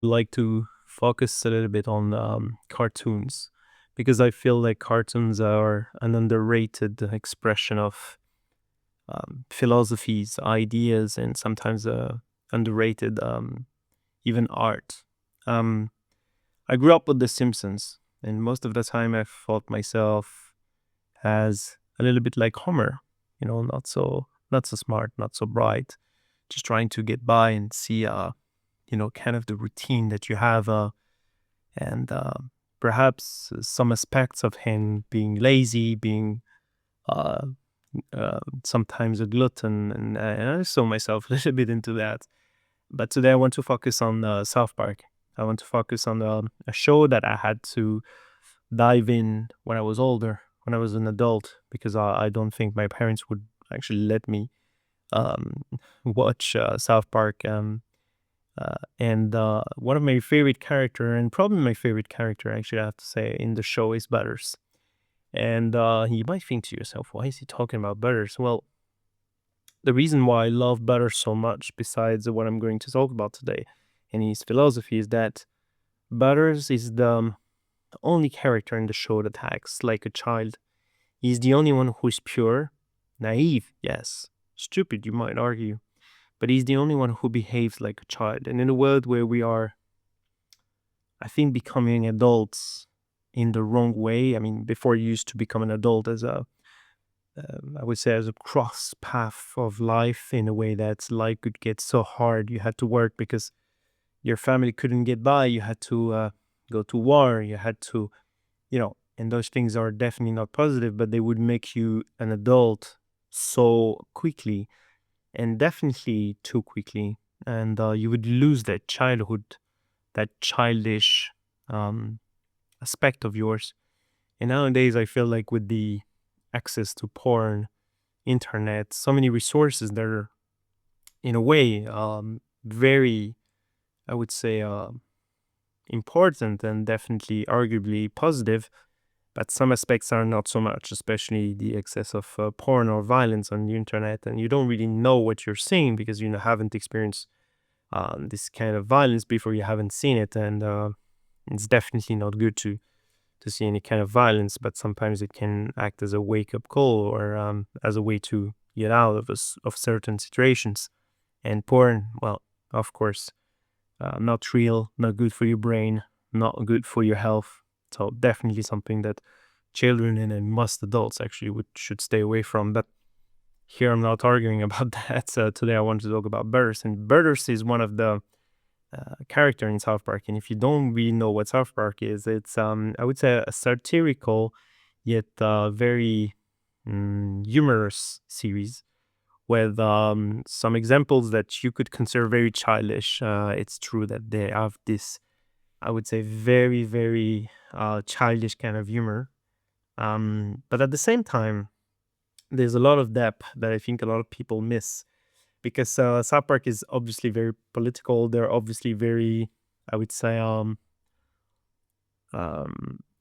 like to focus a little bit on cartoons because I feel like cartoons are an underrated expression of philosophies, ideas, and sometimes underrated even art. Um, I grew up with The Simpsons, and most of the time I thought myself as a little bit like Homer, not so smart, not so bright, just trying to get by and see kind of the routine that you have, and perhaps some aspects of him being lazy, being uh, sometimes a glutton, and I saw myself a little bit into that. But today I want to focus on South Park. I want to focus on a show that I had to dive in when I was older, when I was an adult, because I don't think my parents would actually let me um, watch South Park. And one of my favorite character, and probably my favorite character, actually, I have to say, in the show is Butters. And you might think to yourself, why is he talking about Butters? Well, the reason why I love Butters so much, besides what I'm going to talk about today, and his philosophy, is that Butters is the only character in the show that acts like a child. He's the only one who is pure, naive, yes, stupid, you might argue, but he's the only one who behaves like a child. And in a world where we are, I think, becoming adults in the wrong way. I mean, before you used to become an adult as I would say, as a cross path of life, in a way that life could get so hard. You had to work because your family couldn't get by. You had to go to war. You had to, and those things are definitely not positive, but they would make you an adult so quickly, and definitely too quickly. And you would lose that childhood, that childish um, aspect of yours. And nowadays, I feel like with the access to porn, internet, so many resources that are, in a way, very, I would say, important and definitely arguably positive, but some aspects are not so much, especially the excess of porn or violence on the internet. And you don't really know what you're seeing because you haven't experienced this kind of violence before, you haven't seen it. And it's definitely not good to see any kind of violence, but sometimes it can act as a wake up call or as a way to get out of certain situations. And porn, well, of course, not real, not good for your brain, not good for your health. So definitely something that children and most adults actually should stay away from. But here I'm not arguing about that. So today I want to talk about Burrs, and Burrs is one of the character in South Park. And if you don't really know what South Park is, it's I would say a satirical yet very humorous series with some examples that you could consider very childish. It's true that they have this, I would say, very very childish kind of humor. But at the same time, there's a lot of depth that I think a lot of people miss because South Park is obviously very political. They're obviously very, I would say,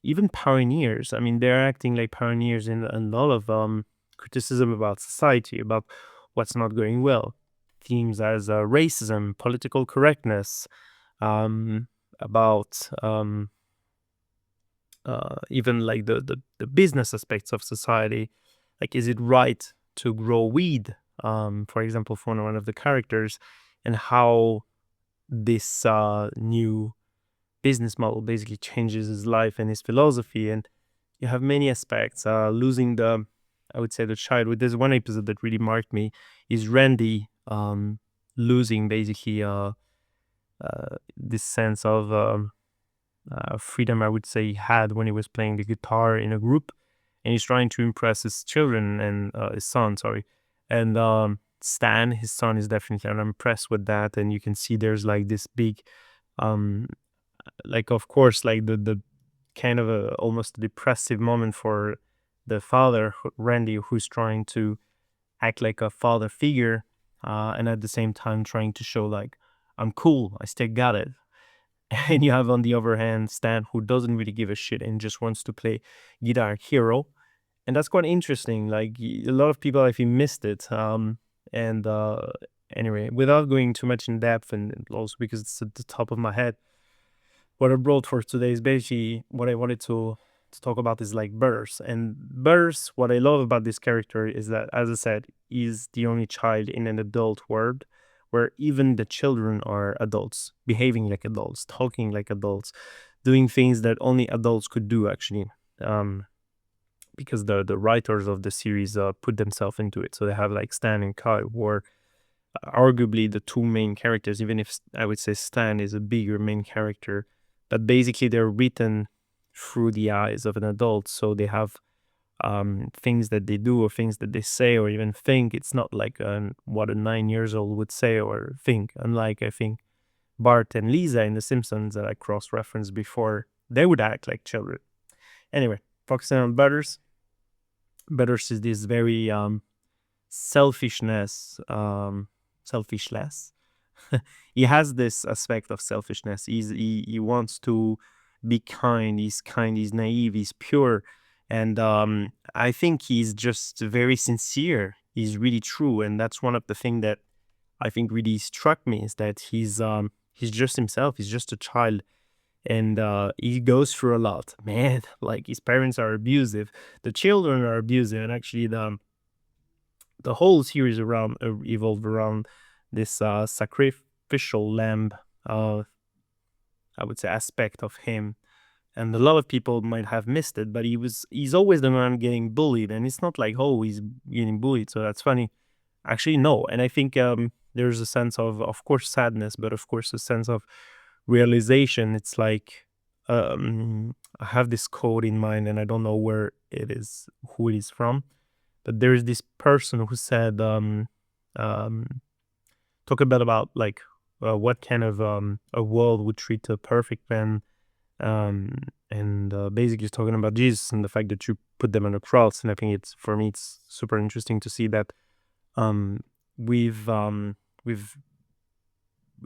even pioneers. I mean, they're acting like pioneers in a lot of criticism about society, about what's not going well. Themes as racism, political correctness, um, about even like the business aspects of society. Like, is it right to grow weed, for example, for one of the characters, and how this new business model basically changes his life and his philosophy. And you have many aspects. Losing the, I would say, the childhood. There's one episode that really marked me. Is Randy losing basically this sense of freedom, I would say, he had when he was playing the guitar in a group, and he's trying to impress his children and his son, sorry, and Stan, his son, is definitely unimpressed with that, and you can see there's like this big, um, like, of course, like the kind of a almost depressive moment for the father, Randy, who's trying to act like a father figure, and at the same time trying to show like, I'm cool, I still got it. And you have on the other hand Stan, who doesn't really give a shit and just wants to play Guitar Hero, and that's quite interesting. Like, a lot of people, I think, missed it. And anyway, without going too much in depth, and also because it's at the top of my head, what I brought for today is basically what I wanted to talk about is like Burrs. And Burrs, what I love about this character is that, as I said, he's the only child in an adult world where even the children are adults, behaving like adults, talking like adults, doing things that only adults could do, actually. Um, because the writers of the series put themselves into it. So they have like Stan and Kyle, who are arguably the two main characters, even if I would say Stan is a bigger main character. But basically, they're written through the eyes of an adult. So they have things that they do or things that they say or even think. It's not like what a 9 years old would say or think. Unlike, I think, Bart and Lisa in The Simpsons that I cross referenced before, they would act like children. Anyway, focusing on Butters. Butters is this very selfishness, selfishness. He has this aspect of selfishness. He wants to be kind. He's kind. He's naive. He's pure, and I think he's just very sincere. He's really true, and that's one of the things that I think really struck me is that he's just himself. He's just a child, and he goes through a lot. Man, like his parents are abusive, the children are abusive, and actually the whole series around evolved around this sacrificial lamb, uh, I would say, aspect of him. And a lot of people might have missed it, but he's always the one getting bullied, and it's not like, oh, he's getting bullied, so that's funny. Actually, no. And I think there's a sense of course, sadness, but of course, a sense of realization. It's like I have this quote in mind, and I don't know where it is, who it is from, but there is this person who said, um, talk about like what kind of a world would treat a perfect man, and basically talking about Jesus and the fact that you put them on a cross. And I think it's, for me, it's super interesting to see that um, we've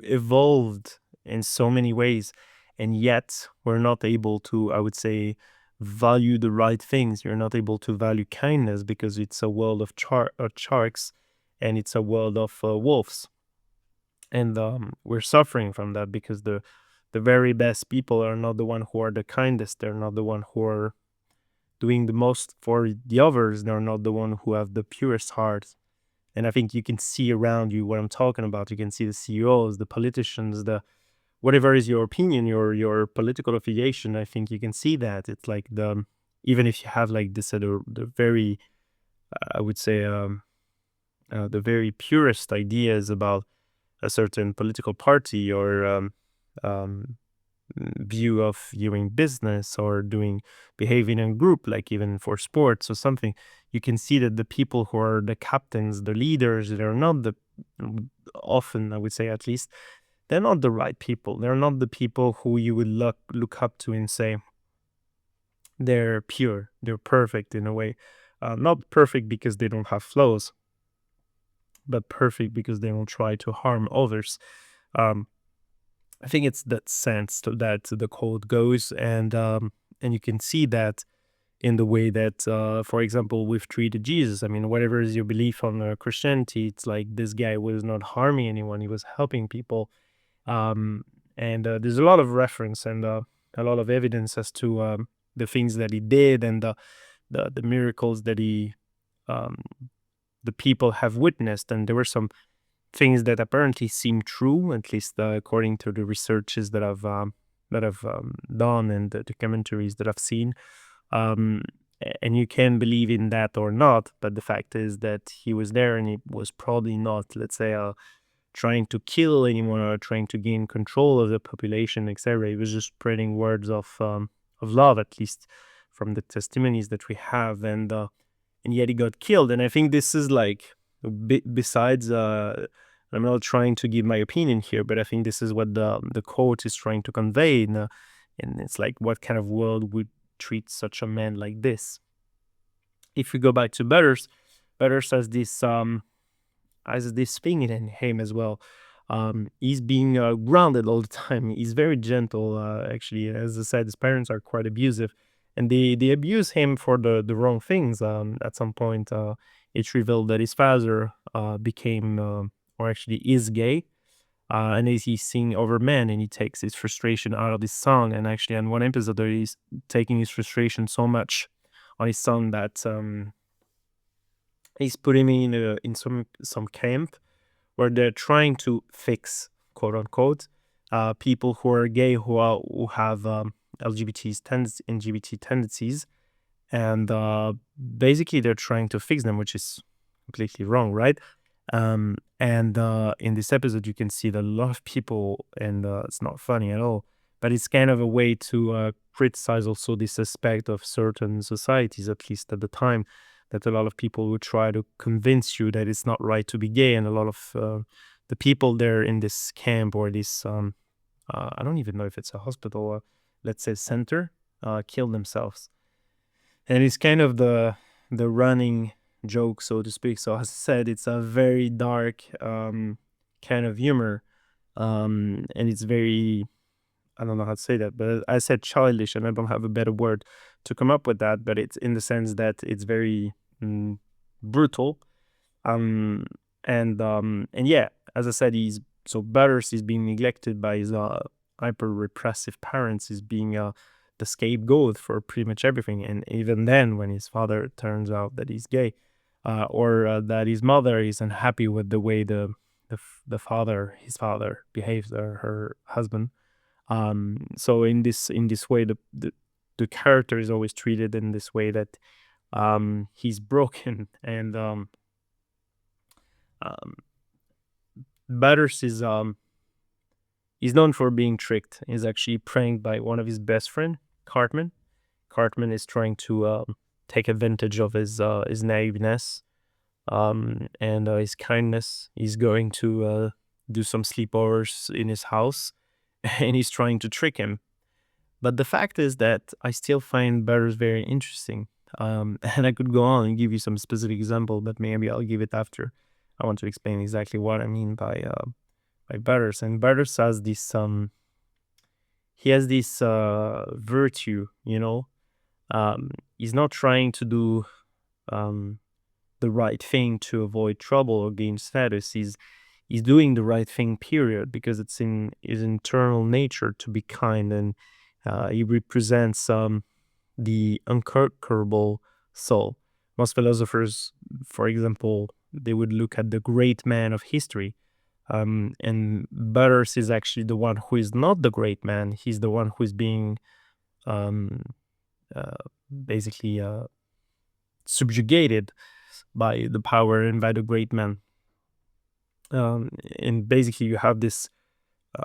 evolved in so many ways, and yet we're not able to, I would say, value the right things. You're not able to value kindness because it's a world of sharks, and it's a world of wolves, and we're suffering from that because the very best people are not the one who are the kindest. They're not the one who are doing the most for the others. They're not the one who have the purest hearts. And I think you can see around you what I'm talking about. You can see the CEOs, the politicians, the whatever is your opinion, your political affiliation. I think you can see that. It's like even if you have like this the very I would say the very purest ideas about a certain political party or um, view of viewing business or behaving in group, like even for sports or something, you can see that the people who are the captains, the leaders, they're not the, often I would say at least, they're not the right people. They're not the people who you would look up to and say they're pure, they're perfect in a way. Not perfect because they don't have flaws, but perfect because they don't try to harm others. I think it's that sense that the quote goes, and you can see that in the way that, for example, we've treated Jesus. I mean, whatever is your belief on Christianity, it's like this guy was not harming anyone; he was helping people. Um, and there's a lot of reference and a lot of evidence as to the things that he did and the miracles that um, the people have witnessed. And there were some things that apparently seem true, at least according to the researches that I've done and the commentaries that I've seen. Um, and you can believe in that or not, but the fact is that he was there, and he was probably not, let's say, trying to kill anyone or trying to gain control of the population, etc. He was just spreading words of love, at least from the testimonies that we have, and yet he got killed. And I think this is like, besides, I'm not trying to give my opinion here, but I think this is what the quote is trying to convey, and it's like, what kind of world would treat such a man like this? If we go back to Butters has this thing in him as well. He's being grounded all the time. He's very gentle. Actually, as I said, his parents are quite abusive, and they abuse him for the wrong things. At some point, it's revealed that his father became, or actually is gay. and he's singing over men, and he takes his frustration out of this song. And actually, on one episode, there he's taking his frustration so much on his son that he's putting me in some camp where they're trying to fix, quote unquote, people who are gay, who have LGBT tendencies, and basically they're trying to fix them, which is completely wrong, right? And in this episode, you can see that a lot of people, and it's not funny at all, but it's kind of a way to criticize also this aspect of certain societies, at least at the time, that a lot of people would try to convince you that it's not right to be gay, and a lot of the people there in this camp, or this I don't even know if it's a hospital, or let's say center, kill themselves. And it's kind of the running joke, so to speak. So as I said, it's a very dark kind of humor, and it's very, I don't know how to say that, but I said childish, and I don't have a better word to come up with that. But it's in the sense that it's very brutal, and yeah, as I said, Butters is being neglected by his hyper repressive parents. He's being the scapegoat for pretty much everything. And even then, when his father turns out that he's gay, or that his mother is unhappy with the way his father behaves, or her husband. So in this way, the character is always treated in this way, that he's broken, and Butters is he's known for being tricked. He's actually pranked by one of his best friend, Cartman. Cartman is trying to take advantage of his naiveness, and his kindness. He's going to do some sleepovers in his house, and he's trying to trick him. But the fact is that I still find Butters very interesting. And I could go on and give you some specific example, but maybe I'll give it after. I want to explain exactly what I mean by Butters. And Butters has this he has this virtue, he's not trying to do the right thing to avoid trouble or gain status. He's doing the right thing, period, because it's in his internal nature to be kind, and he represents the unconquerable soul. Most philosophers, for example, they would look at the great man of history, and Butters is actually the one who is not the great man. He's the one who is being basically subjugated by the power and by the great man. And basically you have this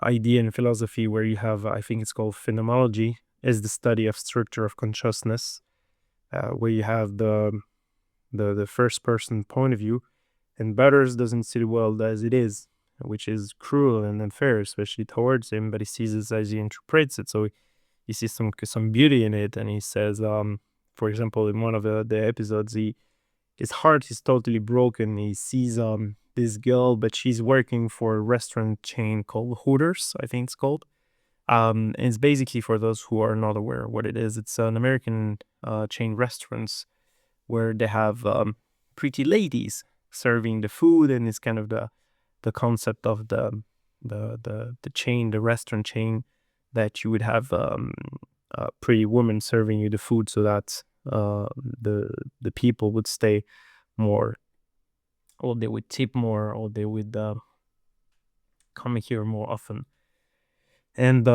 idea in philosophy where you have, I think it's called phenomenology, is the study of structure of consciousness, where you have the first person point of view, and Butters doesn't see the world as it is, which is cruel and unfair, especially towards him, but he sees it as he interprets it. So he sees some beauty in it, and he says, for example, in one of the episodes, his heart is totally broken. He sees this girl, but she's working for a restaurant chain called Hooters, I think it's called. And it's basically, for those who are not aware of what it is, it's an American chain restaurants where they have pretty ladies serving the food, and it's kind of the concept of the chain, the restaurant chain, that you would have a pretty woman serving you the food, so that the people would stay more, or they would tip more, or they would come here more often. And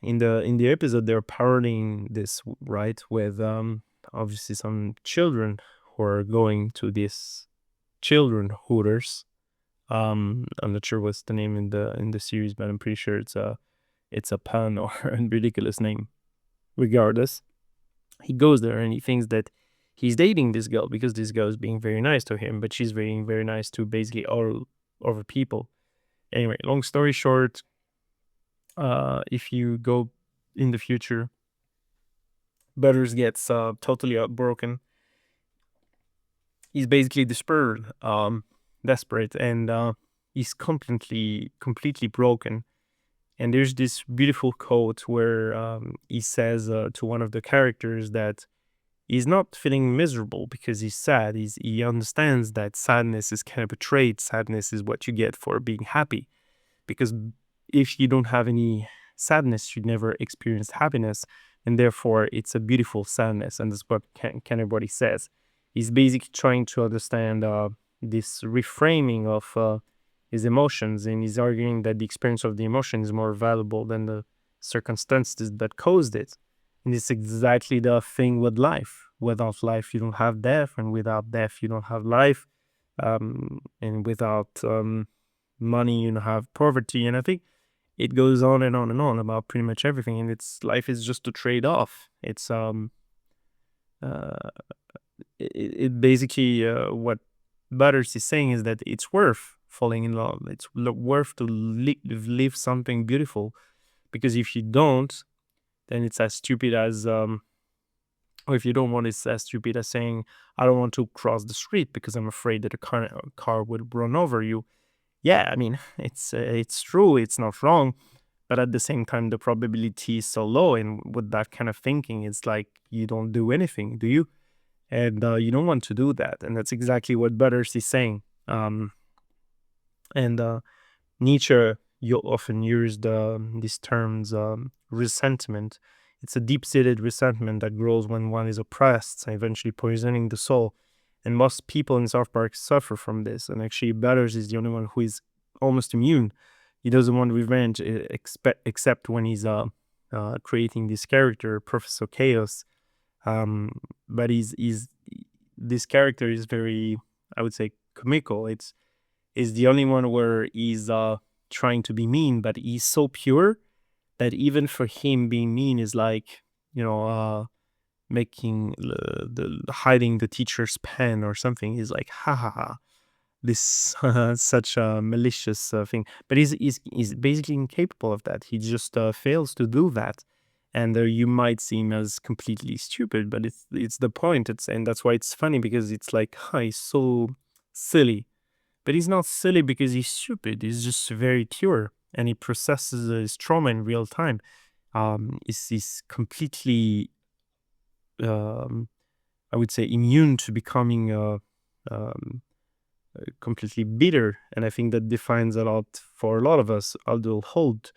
in the episode, they're parodying this, right, with obviously some children who are going to this children Hooters. I'm not sure what's the name in the series, but I'm pretty sure it's a pun or a ridiculous name. Regardless, he goes there and he thinks that he's dating this girl because this girl is being very nice to him, but she's being very nice to basically all other people. Anyway, long story short, if you go in the future, Butters gets totally broken. He's basically desperate, and he's completely broken. And there's this beautiful quote where he says to one of the characters that he's not feeling miserable because he's sad. He understands that sadness is kind of a trait. Sadness is what you get for being happy. because if you don't have any sadness, you never experienced happiness, and therefore it's a beautiful sadness. And that's what Canterbury says. He's basically trying to understand this reframing of his emotions, and he's arguing that the experience of the emotion is more valuable than the circumstances that caused it. And it's exactly the thing with life. Without life, you don't have death, and without death, you don't have life. And without money, you don't have poverty. And I think it goes on and on and on about pretty much everything. And it's life is just a trade off. It's uh, it basically what Butters is saying is that it's worth falling in love. It's worth to live something beautiful, because if you don't, then it's as stupid as or if you don't want, it's as stupid as saying, I don't want to cross the street because I'm afraid that a car would run over you. Yeah, I mean, it's true, it's not wrong, but at the same time, the probability is so low. And with that kind of thinking, it's like you don't do anything, do you? And you don't want to do that. And that's exactly what Butters is saying. And Nietzsche, you often use these terms, resentment. It's a deep-seated resentment that grows when one is oppressed, eventually poisoning the soul. And most people in South Park suffer from this. And actually, Butters is the only one who is almost immune. He doesn't want revenge, except when he's creating this character, Professor Chaos. But this character is very, I would say, comical. It's the only one where he's trying to be mean, but he's so pure that even for him, being mean is like, making the hiding the teacher's pen or something. He's like, ha ha ha, this such a malicious thing. But he's basically incapable of that. He just fails to do that. And you might see him as completely stupid, but it's the point. And that's why it's funny, because it's like, he's so silly. But he's not silly because he's stupid. He's just very pure, and he processes his trauma in real time. He's completely, I would say, immune to becoming completely bitter. And I think that defines a lot for a lot of us adulthood,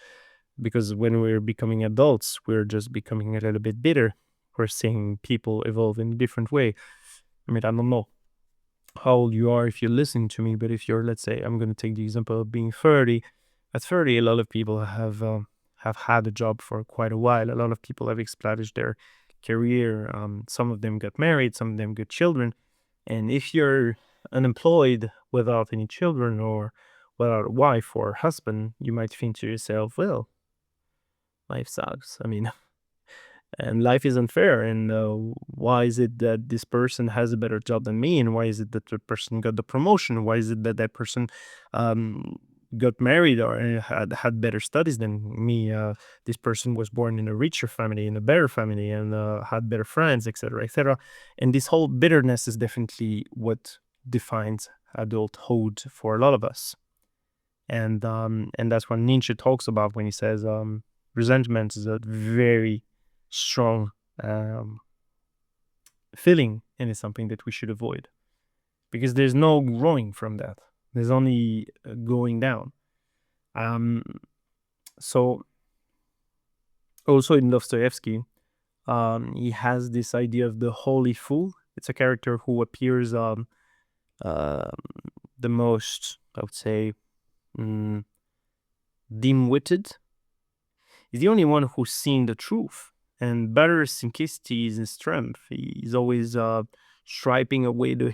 because when we're becoming adults, we're just becoming a little bit bitter. We're seeing people evolve in a different way. I mean, I don't know how old you are if you're listening to me, but if you're, let's say, I'm going to take the example of being 30. At 30, a lot of people have had a job for quite a while. A lot of people have established their career. Some of them got married, some of them got children. And if you're unemployed without any children, or without a wife or husband, you might think to yourself, well, life sucks. I mean, and life is unfair. And why is it that this person has a better job than me? And why is it that the person got the promotion? Why is it that that person got married or had better studies than me? This person was born in a richer family, in a better family, and had better friends, etc., etc. And this whole bitterness is definitely what defines adulthood for a lot of us. And that's what Nietzsche talks about when he says resentment is a very strong feeling, and it's something that we should avoid, because there's no growing from that. There's only going down. So also in Dostoevsky, he has this idea of the holy fool. It's a character who appears the most, I would say, dim-witted. He's the only one who's seen the truth. And Butter's simplicity is his strength. He's always striping away the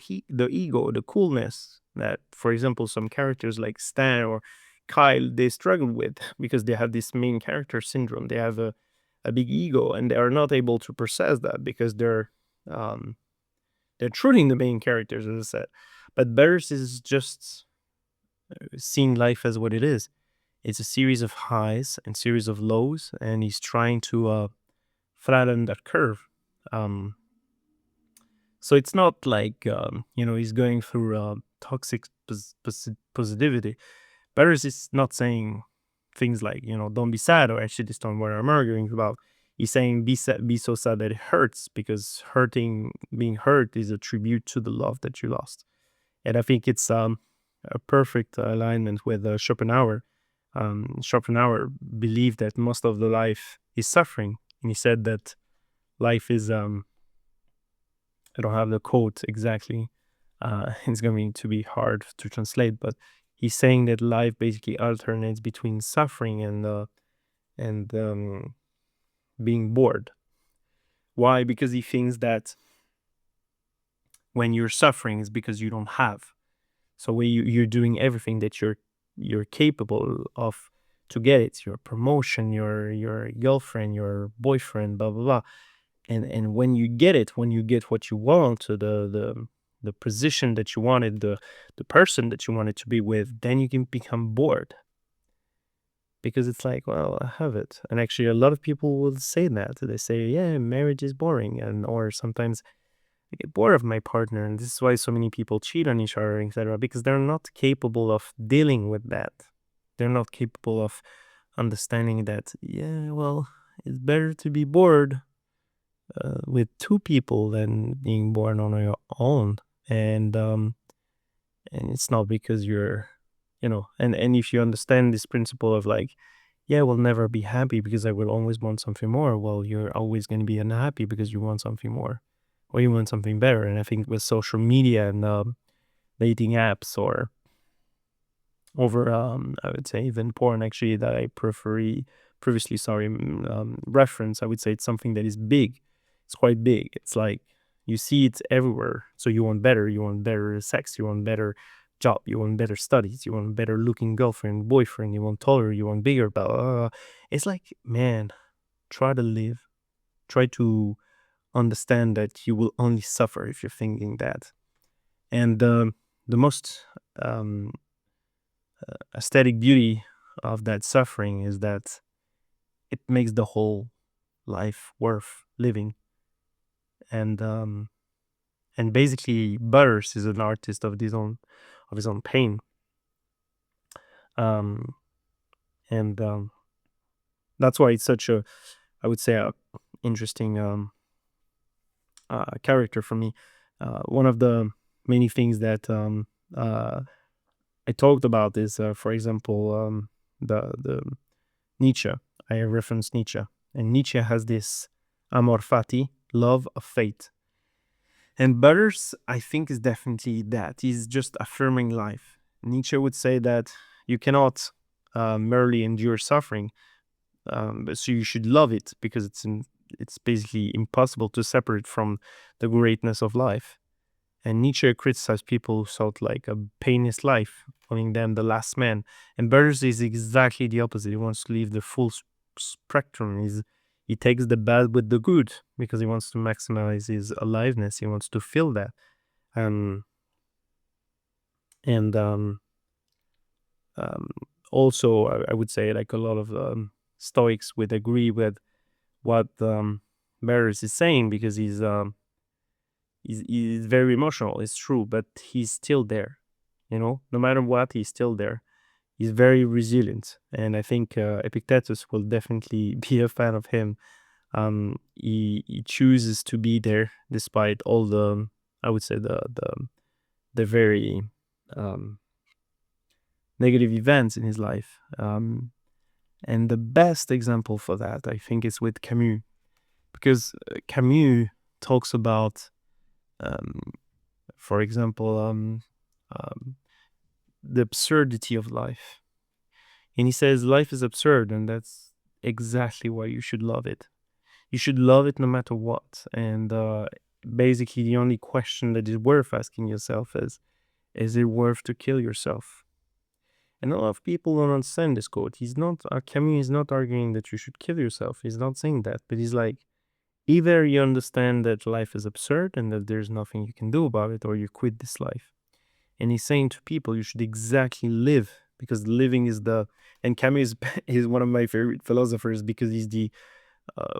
ego, the coolness that, for example, some characters like Stan or Kyle, they struggle with, because they have this main character syndrome. They have a big ego, and they are not able to process that, because they're truly the main characters, as I said. But Butter's is just seeing life as what it is. It's a series of highs and series of lows, and he's trying to flatten that curve. So it's not like he's going through toxic positivity. Barris is not saying things like, don't be sad, or actually this not what I'm arguing about. He's saying be sad, be so sad that it hurts, because being hurt is a tribute to the love that you lost. And I think it's a perfect alignment with Schopenhauer. Schopenhauer believed that most of the life is suffering, and he said that life is I don't have the quote exactly. It's going to be hard to translate, but he's saying that life basically alternates between suffering and being bored. Why? Because he thinks that when you're suffering, it's because you don't have. So when you're doing everything that you're capable of to get it, your promotion, your girlfriend, your boyfriend, blah blah blah. And when you get it, when you get what you want, so the position that you wanted, the person that you wanted to be with, then you can become bored. Because it's like, well, I have it. And actually a lot of people will say that. They say, yeah, marriage is boring, and or sometimes I get bored of my partner, and this is why so many people cheat on each other, etc. Because they're not capable of dealing with that. They're not capable of understanding that, yeah, well, it's better to be bored with two people than being born on your own. And it's not because you're, and if you understand this principle of like, yeah, we'll never be happy because I will always want something more, well, you're always going to be unhappy because you want something more or you want something better. And I think with social media and dating apps or over I would say even porn actually that I previously reference, I would say it's something that is big. It's quite big. It's like you see it everywhere. So you want better sex, you want better job, you want better studies, you want better looking girlfriend, boyfriend, you want taller, you want bigger, blah, blah, blah. It's like, man, try to live, try to understand that you will only suffer if you're thinking that. And the most um, aesthetic beauty of that suffering is that it makes the whole life worth living. And basically Butters is an artist of his own pain. um and that's why it's such a, I would say, a interesting character for me. One of the many things that uh I talked about is for example the Nietzsche. I reference Nietzsche, and Nietzsche has this amor fati, love of fate. And Butters, I think, is definitely that. He's just affirming life. Nietzsche would say that you cannot merely endure suffering, so you should love it because it's basically impossible to separate from the greatness of life. And Nietzsche criticized people who sought like a painless life, calling them the last man. And Burns is exactly the opposite. He wants to live the full spectrum. He takes the bad with the good because he wants to maximize his aliveness. He wants to feel that. Um, and also, I would say like a lot of Stoics would agree with what Burns is saying because he's very emotional. It's true, but he's still there. No matter what, he's still there. He's very resilient, and I think Epictetus will definitely be a fan of him. He chooses to be there despite all the, I would say, the very negative events in his life. And the best example for that, I think, is with Camus, because Camus talks about, for example, the absurdity of life. And he says life is absurd, and that's exactly why you should love it. You should love it no matter what. And basically, the only question that is worth asking yourself is it worth to kill yourself? And a lot of people don't understand this quote. Camus is not arguing that you should kill yourself. He's not saying that. But he's like, either you understand that life is absurd and that there's nothing you can do about it, or you quit this life. And he's saying to people, you should exactly live, because living is and Camus is one of my favorite philosophers because he's the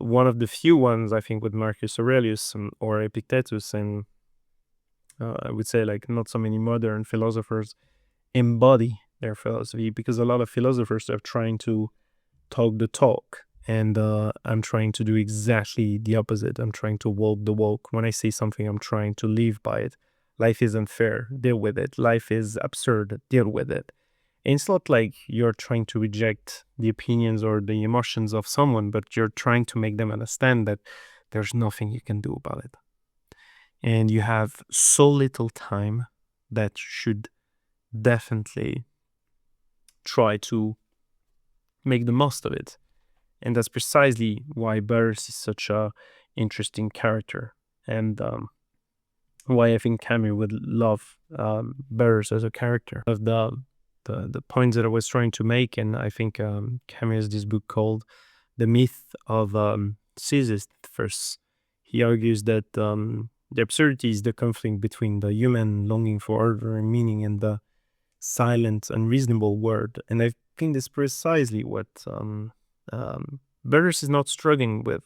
one of the few ones, I think, with Marcus Aurelius or Epictetus, and I would say like not so many modern philosophers embody their philosophy, because a lot of philosophers are trying to talk the talk, and I'm trying to do exactly the opposite. I'm trying to walk the walk. When I say something, I'm trying to live by it. Life is unfair, deal with it. Life is absurd, deal with it. And it's not like you're trying to reject the opinions or the emotions of someone, but you're trying to make them understand that there's nothing you can do about it. And you have so little time that you should definitely try to make the most of it. And that's precisely why Burroughs is such a interesting character, and why I think Camus would love Burroughs as a character. Of the points that I was trying to make, and I think Camus has this book called The Myth of Sisyphus. He argues that the absurdity is the conflict between the human longing for order and meaning and the silent, unreasonable world. And I think that's precisely what Burroughs is not struggling with,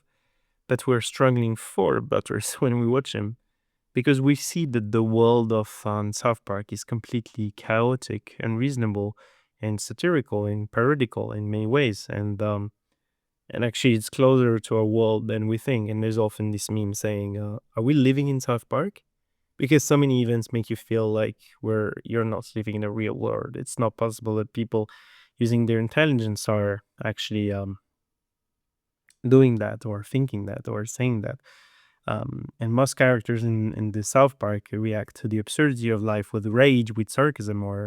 but we're struggling for Butters when we watch him. Because we see that the world of South Park is completely chaotic, unreasonable, and satirical and parodical in many ways. And actually, it's closer to our world than we think. And there's often this meme saying, "Are we living in South Park?" Because so many events make you feel like you're not living in a real world. It's not possible that people using their intelligence are actually doing that or thinking that or saying that. And most characters in the South Park react to the absurdity of life with rage, with sarcasm, or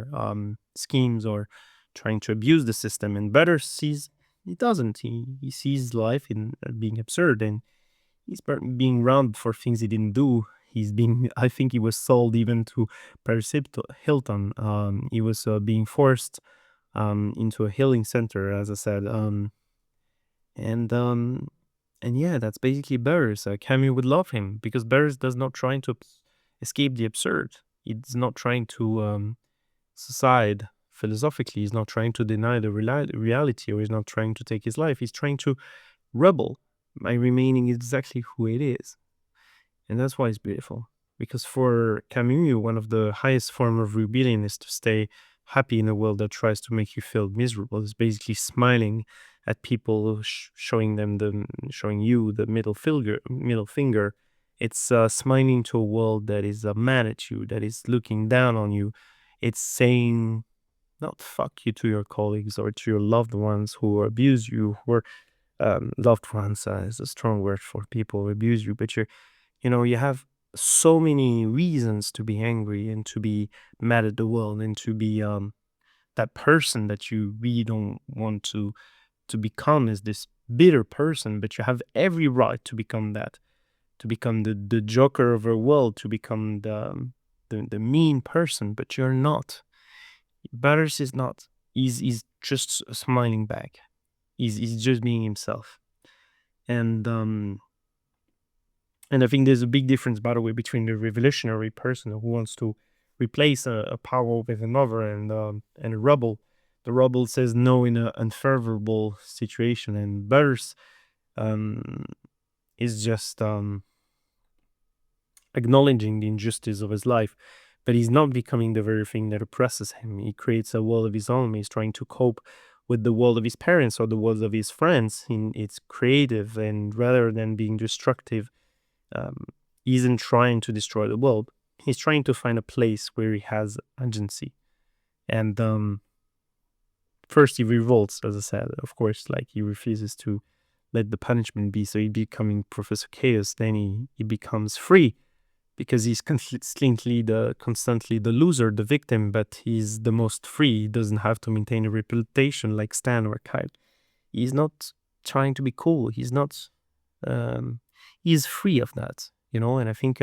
schemes, or trying to abuse the system. And Butters sees he doesn't. He sees life in being absurd, and he's being rounded for things he didn't do. He's being. I think he was sold even to Paris Hilton. He was being forced into a healing center, as I said. And yeah, that's basically Burroughs. Camus would love him because Burroughs does not trying to escape the absurd. He's not trying to suicide philosophically. He's not trying to deny the reality, or he's not trying to take his life. He's trying to rebel by remaining exactly who it is. And that's why it's beautiful. Because for Camus, one of the highest form of rebellion is to stay happy in a world that tries to make you feel miserable. It's basically smiling at people, showing you the middle finger. It's smiling to a world that is mad at you, that is looking down on you. It's saying not fuck you to your colleagues or to your loved ones who abuse you, or loved ones is a strong word for people who abuse you, but you have so many reasons to be angry and to be mad at the world and to be that person that you really don't want to become, is this bitter person, but you have every right to become that, to become the joker of our world, to become the mean person, but you're not. Butters is not. He's just smiling back. He's just being himself. And I think there's a big difference, by the way, between the revolutionary person who wants to replace a power with another, and a rebel. The rebel says no in an unfavorable situation, and Butters is just acknowledging the injustice of his life, but he's not becoming the very thing that oppresses him. He creates a world of his own. He's trying to cope with the world of his parents or the world of his friends. It's creative, and rather than being destructive, he isn't trying to destroy the world. He's trying to find a place where he has agency. And first he revolts, as I said, of course, like he refuses to let the punishment be, so he becoming Professor Chaos. Then he becomes free because he's constantly the loser, the victim, but he's the most free. He doesn't have to maintain a reputation like Stan or Kyle. He's not trying to be cool. He's not he's free of that, and I think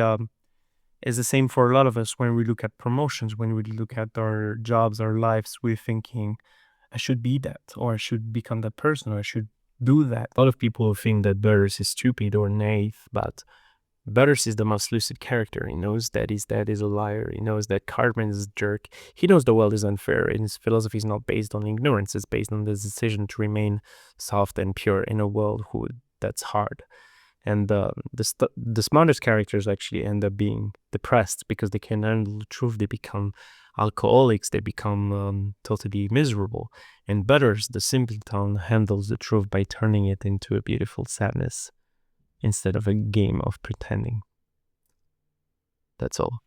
it's the same for a lot of us. When we look at promotions, when we look at our jobs, our lives, we're thinking, I should be that, or I should become that person, or I should do that. A lot of people think that Burroughs is stupid or naive, but Burroughs is the most lucid character. He knows that his dad is a liar. He knows that Cartman is a jerk. He knows the world is unfair, and his philosophy is not based on ignorance. It's based on the decision to remain soft and pure in a world that's hard. And the smartest characters actually end up being depressed because they can't handle the truth. They become alcoholics. They become totally miserable. And Butters, the simpleton, handles the truth by turning it into a beautiful sadness instead of a game of pretending. That's all.